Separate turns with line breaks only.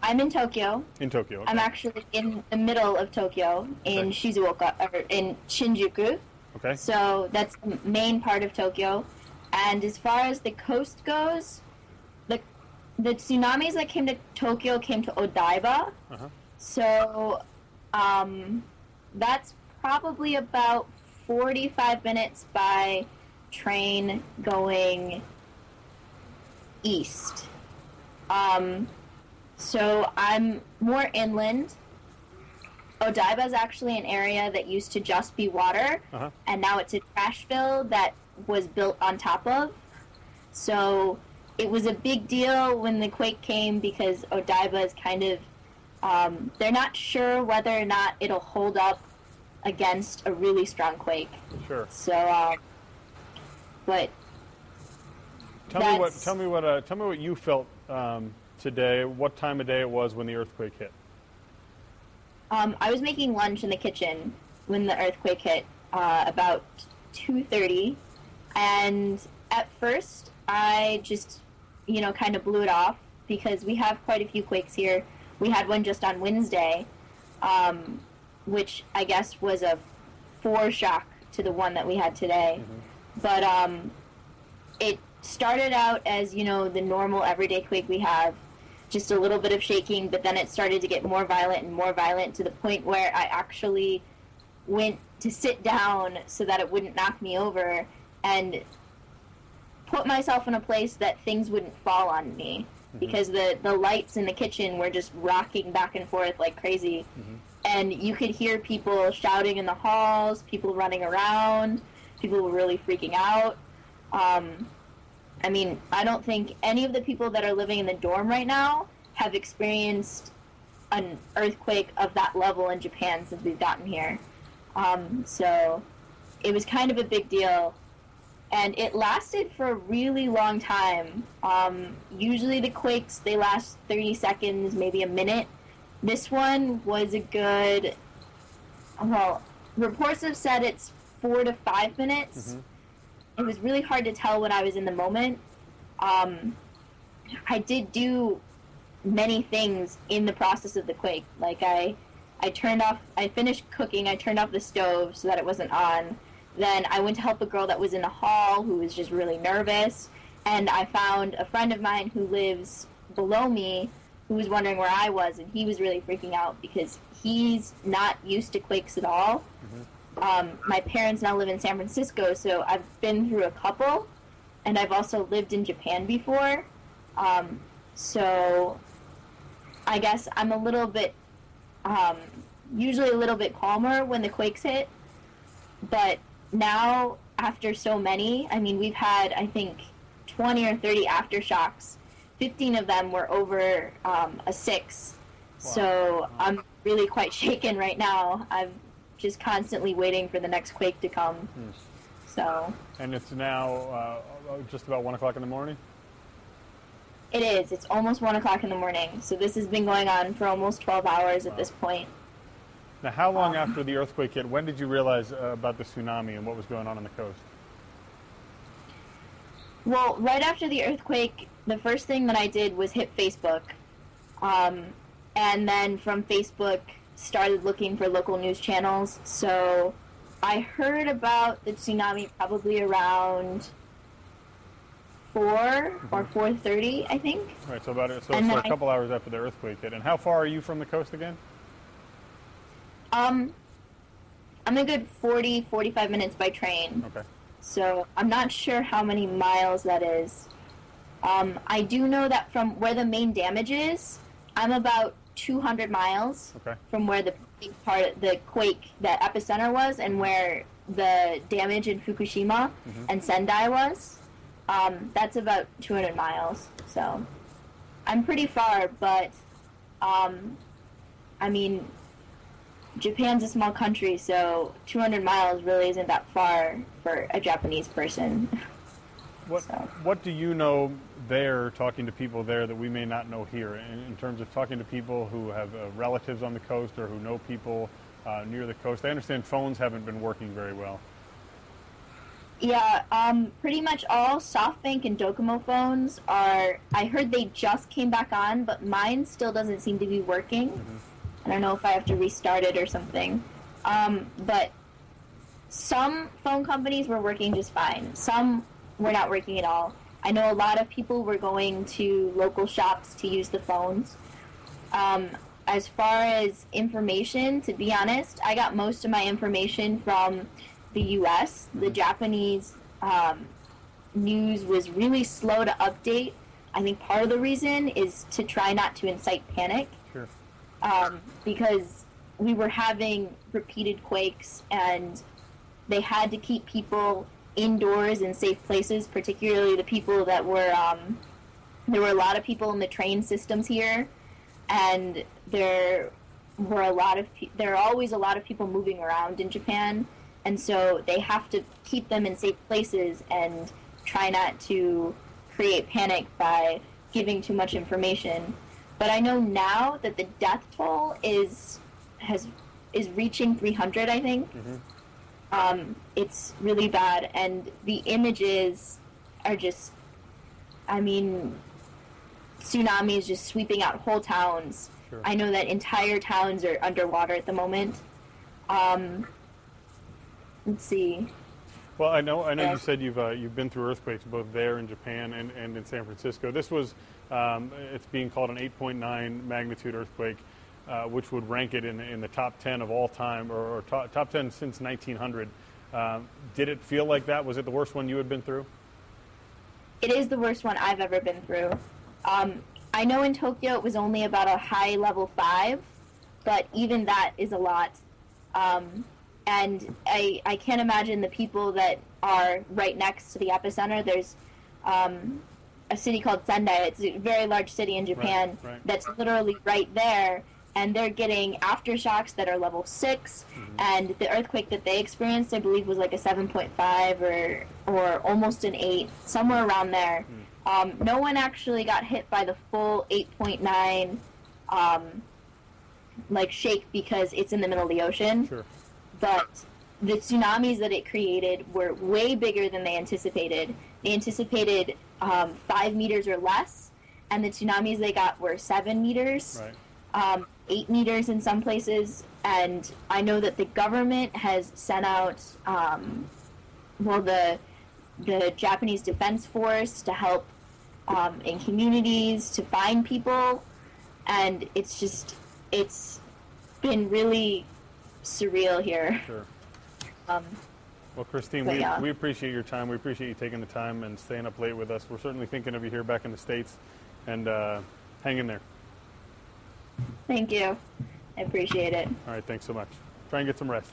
I'm in Tokyo.
In Tokyo. Okay.
I'm actually in the middle of Tokyo, in Shizuoka, or in Shinjuku.
Okay.
So that's the main part of Tokyo. And as far as the coast goes, the tsunamis that came to Tokyo came to Odaiba.
Uh-huh.
So that's probably about 45 minutes by train going east. So I'm more inland. Odaiba is actually an area that used to just be water, and now it's a trashville that was built on top of. So it was a big deal when the quake came because Odaiba is kind of, they're not sure whether or not it'll hold up against a really strong quake.
Sure.
So, but
tell me what you felt today. What time of day it was when the earthquake hit?
I was making lunch in the kitchen when the earthquake hit, about 2:30, and at first I just, kind of blew it off because we have quite a few quakes here. We had one just on Wednesday, which I guess was a foreshock to the one that we had today. Mm-hmm. But it started out as, the normal everyday quake we have, just a little bit of shaking, but then it started to get more violent to the point where I actually went to sit down so that it wouldn't knock me over and put myself in a place that things wouldn't fall on me, because the lights in the kitchen were just rocking back and forth like crazy. Mm-hmm. And you could hear people shouting in the halls, people running around, people were really freaking out. I don't think any of the people that are living in the dorm right now have experienced an earthquake of that level in Japan since we've gotten here. So it was kind of a big deal. And it lasted for a really long time. Usually the quakes, they last 30 seconds, maybe a minute. This one was a good, reports have said it's 4 to 5 minutes. Mm-hmm. It was really hard to tell when I was in the moment. I did do many things in the process of the quake. Like I finished cooking, I turned off the stove so that it wasn't on. Then I went to help a girl that was in the hall who was just really nervous. And I found a friend of mine who lives below me who was wondering where I was, and he was really freaking out because he's not used to quakes at all. Mm-hmm. My parents now live in San Francisco, so I've been through a couple, and I've also lived in Japan before. So I guess I'm a little bit, usually a little bit calmer when the quakes hit. But now, after so many, we've had, I think, 20 or 30 aftershocks. 15 of them were over a 6. Wow. So I'm really quite shaken right now. I'm just constantly waiting for the next quake to come. So. And
it's now just about 1 o'clock in the morning?
It is. It's almost 1 o'clock in the morning. So this has been going on for almost 12 hours at this point.
Now, how long after the earthquake hit, when did you realize about the tsunami and what was going on the coast?
Well, right after the earthquake, the first thing that I did was hit Facebook. And then from Facebook, started looking for local news channels. So I heard about the tsunami probably around 4 or 4:30, I think.
Right, so a couple hours after the earthquake hit. And how far are you from the coast again?
I'm a good 45 minutes by train.
Okay.
So I'm not sure how many miles that is. I do know that from where the main damage is, I'm about 200 miles from where the big part, the quake, the epicenter was, and where the damage in Fukushima and Sendai was. That's about 200 miles. So I'm pretty far, but Japan's a small country, so 200 miles really isn't that far for a Japanese person.
What do you know there, talking to people there, that we may not know here, in terms of talking to people who have relatives on the coast or who know people near the coast? I understand phones haven't been working very well.
Yeah, pretty much all SoftBank and Docomo phones are. I heard they just came back on, but mine still doesn't seem to be working. I don't know if I have to restart it or something. But some phone companies were working just fine. Some were not working at all. I know a lot of people were going to local shops to use the phones. As far as information, to be honest, I got most of my information from the U.S. The Japanese news was really slow to update. I think part of the reason is to try not to incite panic.
Sure.
Because we were having repeated quakes, and they had to keep people indoors in safe places, particularly the people that were, there were a lot of people in the train systems here, and there are always a lot of people moving around in Japan, and so they have to keep them in safe places and try not to create panic by giving too much information. But I know now that the death toll is reaching 300, I think. It's really bad, and the images are just, I mean, tsunami is just sweeping out whole towns.
Sure.
I know that entire towns are underwater at the moment. Let's see.
Well, I know you said you've been through earthquakes both there in Japan and in San Francisco. This was it's being called an 8.9 magnitude earthquake, which would rank it in the top 10 of all time, or top 10 since 1900. Did it feel like that? Was it the worst one you had been through?
It is the worst one I've ever been through. I know in Tokyo it was only about a high level 5, but even that is a lot. And I can't imagine the people that are right next to the epicenter. There's a city called Sendai. It's a very large city in Japan that's literally right there, and they're getting aftershocks that are level 6, and the earthquake that they experienced, I believe, was like a 7.5 or almost an 8, somewhere around there. No one actually got hit by the full 8.9 like shake because it's in the middle of the ocean.
Sure.
But the tsunamis that it created were way bigger than they anticipated. They anticipated 5 meters or less, and the tsunamis they got were 7 meters, 8 meters in some places. And I know that the government has sent out, the Japanese Defense Force to help in communities to find people, and it's been really surreal here.
Sure. Well, Christine, we appreciate your time. We appreciate you taking the time and staying up late with us. We're certainly thinking of you here back in the States, and hang in there.
Thank you. I appreciate it.
All right, thanks so much. Try and get some rest.